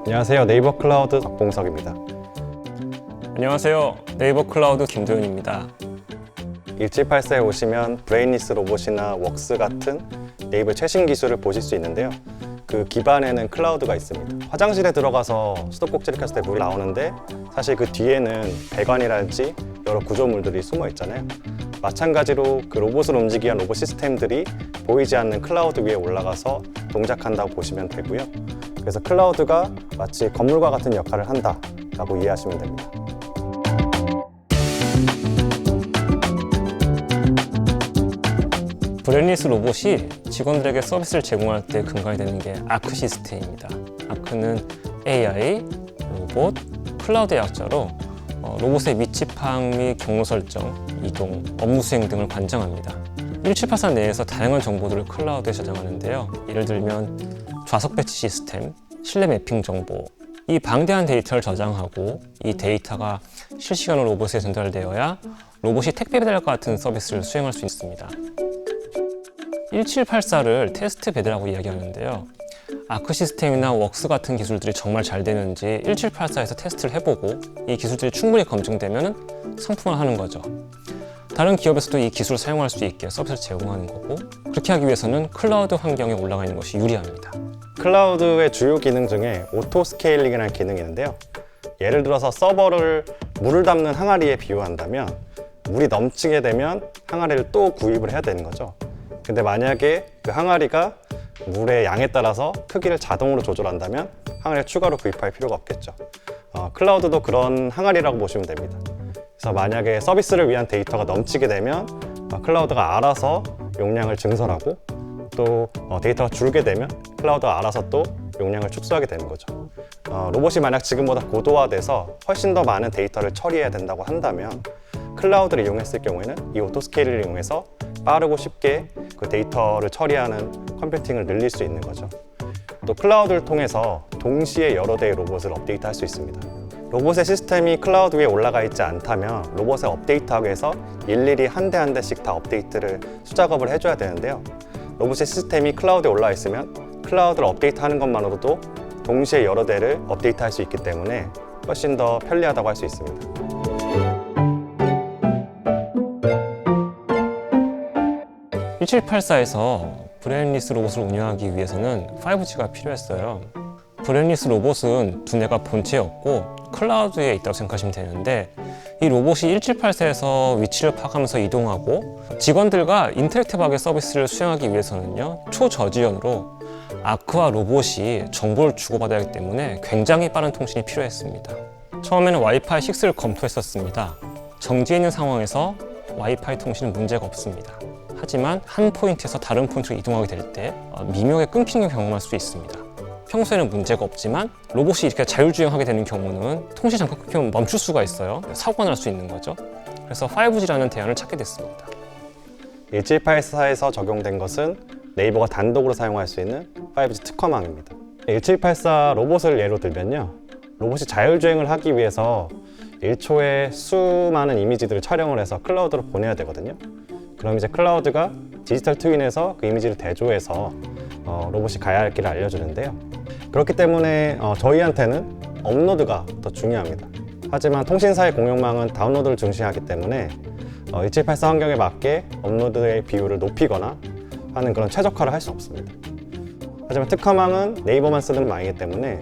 안녕하세요. 네이버 클라우드 박봉석입니다. 안녕하세요. 네이버 클라우드 김도윤입니다. 1784에 오시면 브레인리스 로봇이나 웍스 같은 네이버 최신 기술을 보실 수 있는데요. 그 기반에는 클라우드가 있습니다. 화장실에 들어가서 수도꼭지를 켰을 때 물이 나오는데 사실 그 뒤에는 배관이랄지 여러 구조물들이 숨어 있잖아요. 마찬가지로 그 로봇을 움직이기 위한 로봇 시스템들이 보이지 않는 클라우드 위에 올라가서 동작한다고 보시면 되고요. 그래서 클라우드가 마치 건물과 같은 역할을 한다라고 이해하시면 됩니다. 브레인리스 로봇이 직원들에게 서비스를 제공할 때 근간이 되는 게 아크 시스템입니다. 아크는 AI, 로봇, 클라우드의 약자로 로봇의 위치 파악 및 경로 설정, 이동, 업무 수행 등을 관장합니다. 1784 내에서 다양한 정보들을 클라우드에 저장하는데요. 예를 들면 좌석 배치 시스템, 실내 매핑 정보, 이 방대한 데이터를 저장하고 이 데이터가 실시간으로 로봇에 전달되어야 로봇이 택배 배달과 같은 서비스를 수행할 수 있습니다. 1784를 테스트 베드라고 이야기하는데요. 아크 시스템이나 웍스 같은 기술들이 정말 잘 되는지 1784에서 테스트를 해보고 이 기술들이 충분히 검증되면 상품화하는 거죠. 다른 기업에서도 이 기술을 사용할 수 있게 서비스를 제공하는 거고, 그렇게 하기 위해서는 클라우드 환경에 올라가 있는 것이 유리합니다. 클라우드의 주요 기능 중에 오토 스케일링이라는 기능이 있는데요. 예를 들어서 서버를 물을 담는 항아리에 비유한다면 물이 넘치게 되면 항아리를 또 구입을 해야 되는 거죠. 근데 만약에 그 항아리가 물의 양에 따라서 크기를 자동으로 조절한다면 항아리를 추가로 구입할 필요가 없겠죠. 클라우드도 그런 항아리라고 보시면 됩니다. 그래서 만약에 서비스를 위한 데이터가 넘치게 되면 클라우드가 알아서 용량을 증설하고 또 데이터가 줄게 되면 클라우드가 알아서 또 용량을 축소하게 되는 거죠. 로봇이 만약 지금보다 고도화돼서 훨씬 더 많은 데이터를 처리해야 된다고 한다면 클라우드를 이용했을 경우에는 이 오토스케일을 이용해서 빠르고 쉽게 그 데이터를 처리하는 컴퓨팅을 늘릴 수 있는 거죠. 또 클라우드를 통해서 동시에 여러 대의 로봇을 업데이트할 수 있습니다. 로봇의 시스템이 클라우드 위에 올라가 있지 않다면 로봇을 업데이트하기 위해서 일일이 한 대 한 대씩 다 업데이트를 수작업을 해줘야 되는데요. 로봇의 시스템이 클라우드에 올라와 있으면 클라우드를 업데이트하는 것만으로도 동시에 여러 대를 업데이트할 수 있기 때문에 훨씬 더 편리하다고 할 수 있습니다. (1784에서) 브레인리스 로봇을 운영하기 위해서는 5G가 필요했어요. 브레인리스 로봇은 두뇌가 본체에 없고 클라우드에 있다고 생각하시면 되는데, 이 로봇이 1784에서 위치를 파악하면서 이동하고 직원들과 인터랙티브하게 서비스를 수행하기 위해서는요, 초저지연으로 아크와 로봇이 정보를 주고받아야 하기 때문에 굉장히 빠른 통신이 필요했습니다. 처음에는 와이파이 6를 검토했었습니다. 정지해 있는 상황에서 와이파이 통신은 문제가 없습니다. 하지만 한 포인트에서 다른 포인트로 이동하게 될 때 미묘하게 끊기는 걸 경험할 수 있습니다. 평소에는 문제가 없지만 로봇이 이렇게 자율주행하게 되는 경우는 통신 잠깐 끊기면 멈출 수가 있어요. 사고가 날 수 있는 거죠. 그래서 5G라는 대안을 찾게 됐습니다. 1784에서 적용된 것은 네이버가 단독으로 사용할 수 있는 5G 특화망입니다. 1784 로봇을 예로 들면요, 로봇이 자율주행을 하기 위해서 1초에 수많은 이미지들을 촬영을 해서 클라우드로 보내야 되거든요. 그럼 이제 클라우드가 디지털 트윈에서 그 이미지를 대조해서 로봇이 가야 할 길을 알려주는데요. 그렇기 때문에 저희한테는 업로드가 더 중요합니다. 하지만 통신사의 공용망은 다운로드를 중시하기 때문에 1784 환경에 맞게 업로드의 비율을 높이거나 하는 그런 최적화를 할 수 없습니다. 하지만 특화망은 네이버만 쓰는 망이기 때문에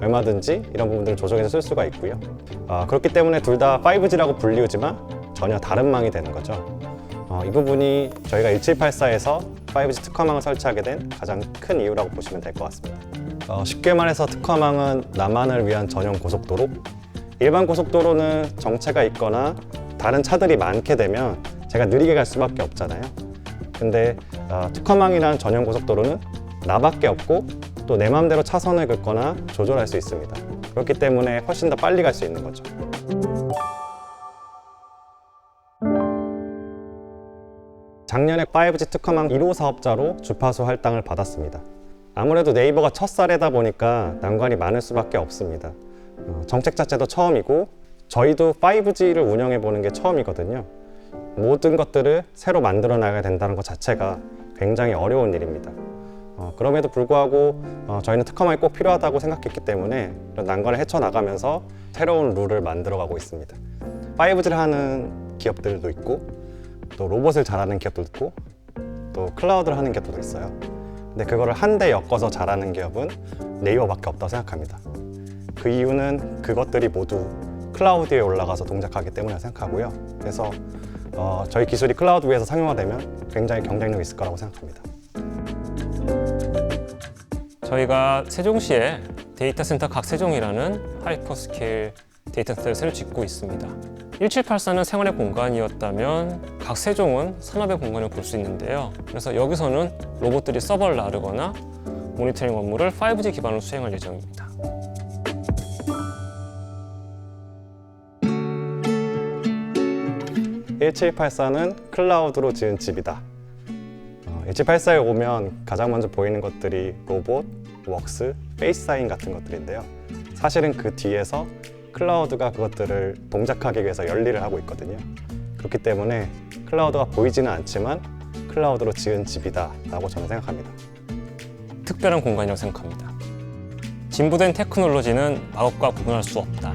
얼마든지 이런 부분들을 조정해서 쓸 수가 있고요. 그렇기 때문에 둘 다 5G라고 불리우지만 전혀 다른 망이 되는 거죠. 이 부분이 저희가 1784에서 5G 특화망을 설치하게 된 가장 큰 이유라고 보시면 될 것 같습니다. 쉽게 말해서 특화망은 나만을 위한 전용 고속도로, 일반 고속도로는 정체가 있거나 다른 차들이 많게 되면 제가 느리게 갈 수밖에 없잖아요. 근데 특화망이라는 전용 고속도로는 나밖에 없고 또 내 마음대로 차선을 긋거나 조절할 수 있습니다. 그렇기 때문에 훨씬 더 빨리 갈 수 있는 거죠. 작년에 5G 특화망 1호 사업자로 주파수 할당을 받았습니다. 아무래도 네이버가 첫 사례다 보니까 난관이 많을 수밖에 없습니다. 정책 자체도 처음이고 저희도 5G를 운영해 보는 게 처음이거든요. 모든 것들을 새로 만들어 나가야 된다는 것 자체가 굉장히 어려운 일입니다. 그럼에도 불구하고 저희는 특허망이 꼭 필요하다고 생각했기 때문에 이런 난관을 헤쳐나가면서 새로운 룰을 만들어가고 있습니다. 5G를 하는 기업들도 있고 또 로봇을 잘하는 기업도 있고 또 클라우드를 하는 기업도 있어요. 근데 그거를 한데 엮어서 잘하는 기업은 네이버밖에 없다고 생각합니다. 그 이유는 그것들이 모두 클라우드에 올라가서 동작하기 때문에 생각하고요. 그래서 저희 기술이 클라우드 위에서 상용화되면 굉장히 경쟁력이 있을 거라고 생각합니다. 저희가 세종시에 데이터 센터 각세종이라는 하이퍼스케일 데이터 센터를 새로 짓고 있습니다. 1784는 생활의 공간이었다면 각세종은 산업의 공간을 볼 수 있는데요. 그래서 여기서는 로봇들이 서버를 나르거나 모니터링 업무를 5G 기반으로 수행할 예정입니다. (1784는) 클라우드로 지은 집이다. 1784에 오면 가장 먼저 보이는 것들이 로봇, 웍스, 페이스 사인 같은 것들인데요. 사실은 그 뒤에서 클라우드가 그것들을 동작하기 위해서 열일을 하고 있거든요. 그렇기 때문에 클라우드가 보이지는 않지만 클라우드로 지은 집이다 라고 저는 생각합니다. 특별한 공간이라고 생각합니다. 진보된 테크놀로지는 마법과 구분할 수 없다.